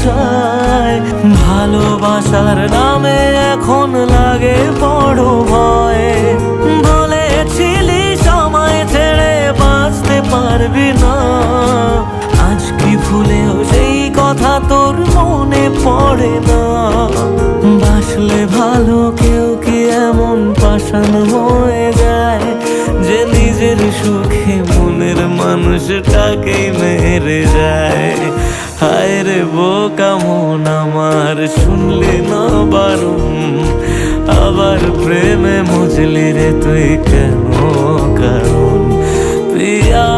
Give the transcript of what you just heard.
যায়। ভালোবাসার নামে এখন লাগে বড় ভয়। বলেছিলি সময় ছেড়ে বাঁচতে পারবি না, আজ কি ভুলেও সেই কথা তোর মনে পড়ে না? বাসলে ভালো কেউ কি এমন পাষাণ হয়ে যায় যে নিজের সুখে মনের মানুষটাকেই মেরে যায়? হায় রে বোকা মন আমার, শুনলি না বারণ, আবার প্রেমে মজলি রে তুই কেন? কারণ পিয়া